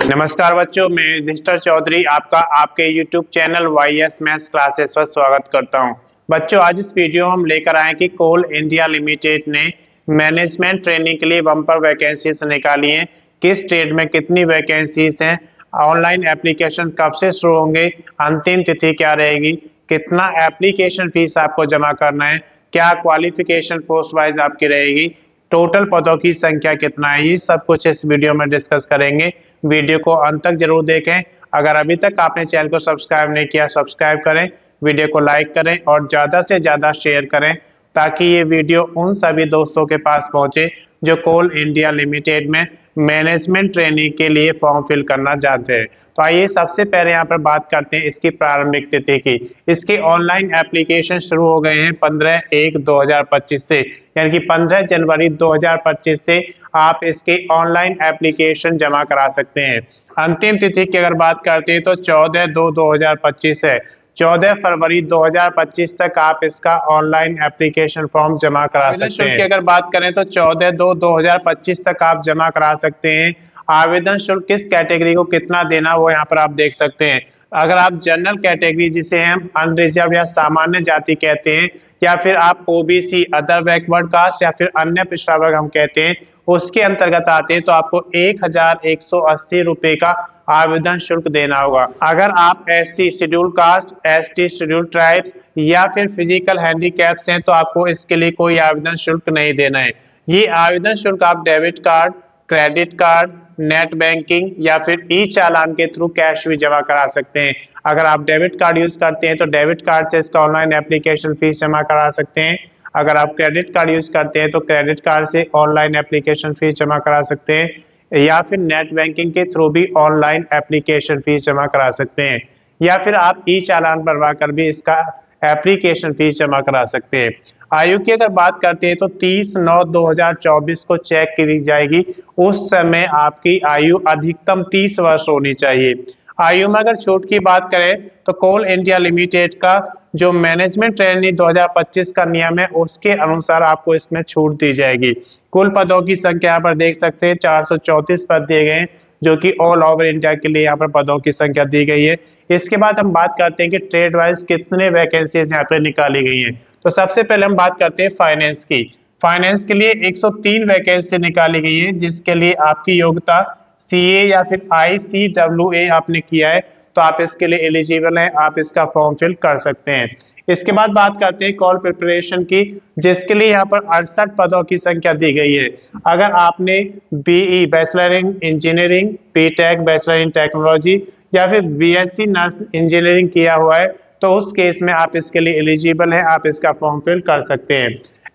नमस्कार बच्चों, मैं युधिष्ठिर चौधरी आपका आपके YouTube channel YS maths classes पर स्वागत करता हूं। बच्चों, आज इस वीडियो हम लेकर आए कि कोल इंडिया लिमिटेड ने मैनेजमेंट ट्रेनिंग के लिए बम्पर वैकेंसीज निकाली हैं। किस ट्रेड में कितनी वैकेंसीज हैं, ऑनलाइन एप्लीकेशन कब से शुरू होंगे, अंतिम तिथि क्या रहेगी, कितना एप्लीकेशन फीस आपको जमा करना है, क्या क्वालिफिकेशन पोस्ट वाइज आपकी रहेगी, टोटल पदों की संख्या कितना है, ये सब कुछ इस वीडियो में डिस्कस करेंगे। वीडियो को अंत तक जरूर देखें। अगर अभी तक आपने चैनल को सब्सक्राइब नहीं किया, सब्सक्राइब करें, वीडियो को लाइक करें और ज़्यादा से ज़्यादा शेयर करें ताकि ये वीडियो उन सभी दोस्तों के पास पहुंचे जो कोल इंडिया लिमिटेड में मैनेजमेंट ट्रेनिंग के लिए फॉर्म फिल करना चाहते हैं। तो आइए सबसे पहले यहाँ पर बात करते हैं इसकी प्रारंभिक तिथि की। इसके ऑनलाइन एप्लीकेशन शुरू हो गए हैं 15/1/2025 से, यानी कि 15 जनवरी 2025 से आप इसके ऑनलाइन एप्लीकेशन जमा करा सकते हैं। अंतिम तिथि की अगर बात करते हैं तो 14/2/2025 है। 14 फरवरी 2025 तक आप इसका ऑनलाइन एप्लीकेशन फॉर्म जमा करा सकते हैं। अगर बात करें तो 14/2/2025 तक आप जमा करा सकते हैं। आवेदन शुल्क किस कैटेगरी को कितना देना वो यहाँ पर आप देख सकते हैं। अगर आप जनरल कैटेगरी, जिसे हम अनरिजर्व या सामान्य जाति कहते हैं, या फिर आप ओबीसी, अदर बैकवर्ड कास्ट या फिर अन्य पिछड़ा वर्ग हम कहते हैं, उसके अंतर्गत आते हैं तो आपको 1180 रुपए का आवेदन शुल्क देना होगा। अगर आप SC schedule caste, ST schedule tribes या फिर फिजिकल हैंडीकैप्स हैं तो आपको इसके लिए कोई आवेदन शुल्क नहीं देना है। ये आवेदन शुल्क आप debit card, credit card, net banking या फिर ई चालान के थ्रू कैश भी जमा करा सकते हैं। अगर आप डेबिट कार्ड यूज करते हैं तो डेबिट कार्ड से इसका ऑनलाइन एप्लीकेशन फीस जमा करा सकते हैं। अगर आप क्रेडिट कार्ड यूज करते हैं तो क्रेडिट कार्ड से ऑनलाइन एप्लीकेशन फीस जमा करा सकते हैं, या फिर नेट बैंकिंग के थ्रू भी ऑनलाइन एप्लीकेशन फीस जमा करा सकते हैं, या फिर आप ई चालान बनवा कर भी इसका एप्लीकेशन फीस जमा करा सकते हैं। आयु की अगर बात करते हैं तो 30/9/2024 को चेक की जाएगी। उस समय आपकी आयु अधिकतम 30 वर्ष होनी चाहिए। आयु में अगर छूट की बात करें तो कोल इंडिया लिमिटेड का जो मैनेजमेंट ट्रेनिंग 2025 का नियम है उसके अनुसार आपको इसमें छूट दी जाएगी। कुल पदों की संख्या यहाँ पर देख सकते हैं 434 पद दिए गए हैं, जो कि ऑल ओवर इंडिया के लिए यहाँ पर पदों की संख्या दी गई है। इसके बाद हम बात करते हैं कि ट्रेड वाइज कितने वैकेंसीज यहाँ पे निकाली गई हैं। तो सबसे पहले हम बात करते हैं फाइनेंस की। फाइनेंस के लिए 103 वैकेंसी निकाली गई है, जिसके लिए आपकी योग्यता सीए या फिर ICWA आपने किया है तो आप इसके लिए एलिजिबल हैं, आप इसका फॉर्म फिल कर सकते हैं। इसके बाद बात करते हैं कॉल प्रिपरेशन की, जिसके लिए यहाँ पर 68 पदों की संख्या दी गई है। अगर आपने BE bachelor in engineering, BTech bachelor in technology या फिर BSc नर्स इंजीनियरिंग किया हुआ है तो उस केस में आप इसके लिए एलिजिबल हैं, आप इसका फॉर्म फिल कर सकते हैं।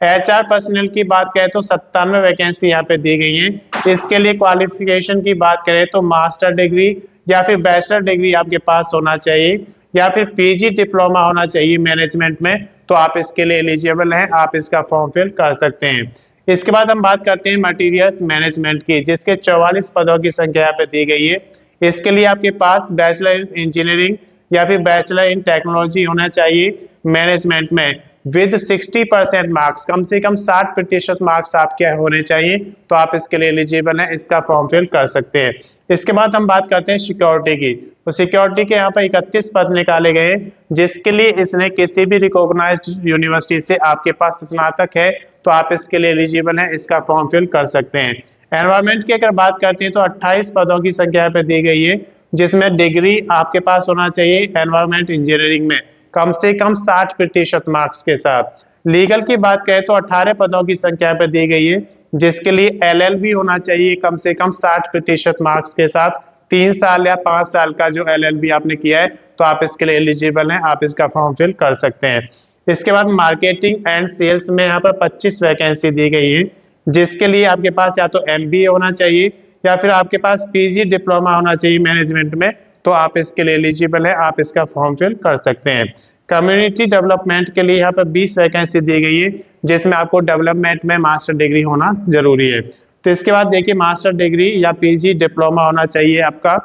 HR पर्सनल की बात करें तो 97 वैकेंसी यहाँ पे दी गई है। इसके लिए क्वालिफिकेशन की बात करें तो मास्टर डिग्री या फिर बैचलर डिग्री आपके पास होना चाहिए, या फिर PG डिप्लोमा होना चाहिए मैनेजमेंट में, तो आप इसके लिए एलिजिबल हैं, आप इसका फॉर्म फिल कर सकते हैं। इसके बाद हम बात करते हैं मटेरियल्स मैनेजमेंट की, जिसके 44 पदों की संख्या यहाँ पे दी गई है। इसके लिए आपके पास बैचलर इन इंजीनियरिंग या फिर बैचलर इन टेक्नोलॉजी होना चाहिए मैनेजमेंट में विद 60% मार्क्स, कम से कम 60% मार्क्स आपके होने चाहिए, तो आप इसके लिए एलिजिबल हैं, इसका फॉर्म फिल कर सकते हैं। इसके बाद हम बात करते हैं सिक्योरिटी की। तो सिक्योरिटी के यहाँ पर 31 पद निकाले गए, जिसके लिए इसने किसी भी रिकॉग्नाइज्ड यूनिवर्सिटी से आपके पास स्नातक है तो आप इसके लिए एलिजिबल हैं, इसका फॉर्म फिल कर सकते हैं। एनवायरमेंट की अगर बात करते हैं तो 28 पदों की संख्या पे दी गई है, जिसमें डिग्री आपके पास होना चाहिए एनवायरमेंट इंजीनियरिंग में कम से कम 60% मार्क्स के साथ। लीगल की बात करें तो 18 पदों की संख्या पे दी गई है, जिसके लिए LLB होना चाहिए कम से कम 60% मार्क्स के साथ। 3 साल या 5 साल का जो LLB आपने किया है तो आप इसके लिए एलिजिबल हैं, आप इसका फॉर्म फिल कर सकते हैं। इसके बाद मार्केटिंग एंड सेल्स में यहाँ पर 25 वैकेंसी दी गई है, जिसके लिए आपके पास या तो MBA होना चाहिए या फिर आपके पास PG डिप्लोमा होना चाहिए मैनेजमेंट में, तो आप इसके लिए एलिजिबल है, आप इसका फॉर्म फिल कर सकते हैं। कम्युनिटी डेवलपमेंट के लिए यहाँ पर 20 वैकेंसी दी गई है, जिसमें आपको डेवलपमेंट में मास्टर डिग्री होना जरूरी है। तो इसके बाद देखिए मास्टर डिग्री या PG डिप्लोमा होना चाहिए आपका,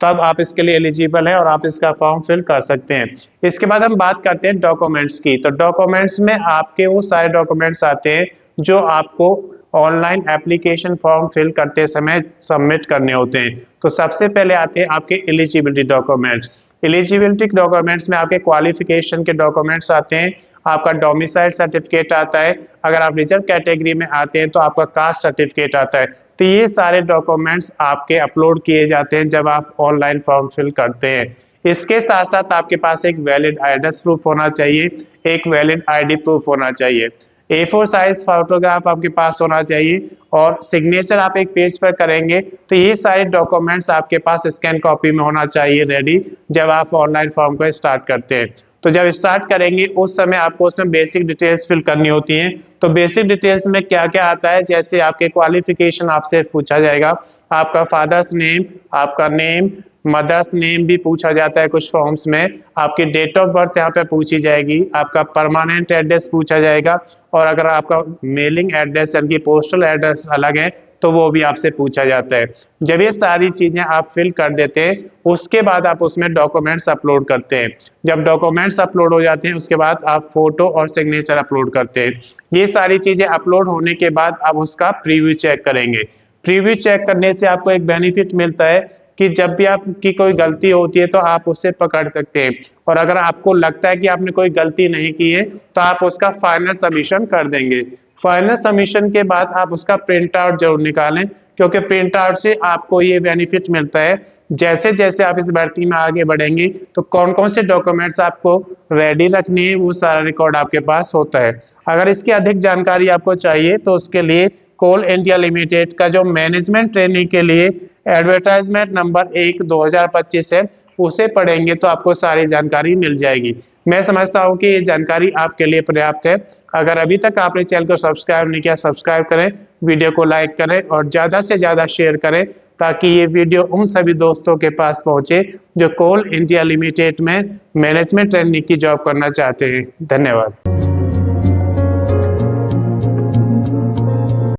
तब आप इसके लिए एलिजिबल है और आप इसका फॉर्म फिल कर सकते हैं। इसके बाद हम बात करते हैं डॉक्यूमेंट्स की। तो डॉक्यूमेंट्स में आपके वो सारे डॉक्यूमेंट्स आते हैं जो आपको ऑनलाइन एप्लीकेशन फॉर्म फिल करते समय सबमिट करने होते हैं। तो सबसे पहले आते हैं आपके एलिजिबिलिटी डॉक्यूमेंट्स। एलिजिबिलिटी डॉक्यूमेंट्स में आपके क्वालिफिकेशन के डॉक्यूमेंट्स आते हैं, आपका डोमिसाइल सर्टिफिकेट आता है, अगर आप रिजर्व कैटेगरी में आते हैं तो आपका कास्ट सर्टिफिकेट आता है। तो ये सारे डॉक्यूमेंट्स आपके अपलोड किए जाते हैं जब आप ऑनलाइन फॉर्म फिल करते हैं। इसके साथ साथ आपके पास एक वैलिड एड्रेस प्रूफ होना चाहिए, एक वैलिड आईडी प्रूफ होना चाहिए, A4 साइज फोटोग्राफ आपके पास होना चाहिए और सिग्नेचर आप एक पेज पर करेंगे। तो ये सारे डॉक्यूमेंट्स आपके पास स्कैन कॉपी में होना चाहिए रेडी जब आप ऑनलाइन फॉर्म को स्टार्ट करते हैं। तो जब स्टार्ट करेंगे उस समय आपको उसमें बेसिक डिटेल्स फिल करनी होती हैं। तो बेसिक डिटेल्स में क्या क्या आता है, जैसे आपके क्वालिफिकेशन आपसे पूछा जाएगा, आपका फादर्स नेम, आपका नेम, मदर्स नेम भी पूछा जाता है कुछ फॉर्म्स में, आपकी डेट ऑफ बर्थ यहाँ पे पूछी जाएगी, आपका परमानेंट एड्रेस पूछा जाएगा और अगर आपका मेलिंग एड्रेस यानी कि पोस्टल एड्रेस अलग है तो वो भी आपसे पूछा जाता है। जब ये सारी चीजें आप फिल कर देते हैं उसके बाद आप उसमें डॉक्यूमेंट्स अपलोड करते हैं। जब डॉक्यूमेंट्स अपलोड हो जाते हैं उसके बाद आप फोटो और सिग्नेचर अपलोड करते हैं। ये सारी चीजें अपलोड होने के बाद आप उसका प्रीव्यू चेक करेंगे। प्रीव्यू चेक करने से आपको एक बेनिफिट मिलता है कि जब भी आपकी कोई गलती होती है तो आप उससे पकड़ सकते हैं और अगर आपको लगता है कि आपने कोई गलती नहीं की है तो आप उसका फाइनल सबमिशन कर देंगे। फाइनल सबमिशन के बाद आप उसका प्रिंट आउट जरूर निकालें, क्योंकि प्रिंट आउट से आपको ये बेनिफिट मिलता है जैसे जैसे आप इस भर्ती में आगे बढ़ेंगे तो कौन कौन से डॉक्यूमेंट्स आपको रेडी रखने हैं वो सारा रिकॉर्ड आपके पास होता है। अगर इसकी अधिक जानकारी आपको चाहिए तो उसके लिए कोल इंडिया लिमिटेड का जो मैनेजमेंट ट्रेनिंग के लिए एडवर्टाइजमेंट नंबर 1/2025 है उसे पढ़ेंगे तो आपको सारी जानकारी मिल जाएगी। मैं समझता हूँ कि ये जानकारी आपके लिए पर्याप्त है। अगर अभी तक आपने चैनल को सब्सक्राइब नहीं किया सब्सक्राइब करें, वीडियो को लाइक करें और ज़्यादा से ज़्यादा शेयर करें ताकि ये वीडियो उन सभी दोस्तों के पास पहुँचे जो कोल इंडिया लिमिटेड में मैनेजमेंट ट्रेनिंग की जॉब करना चाहते हैं। धन्यवाद।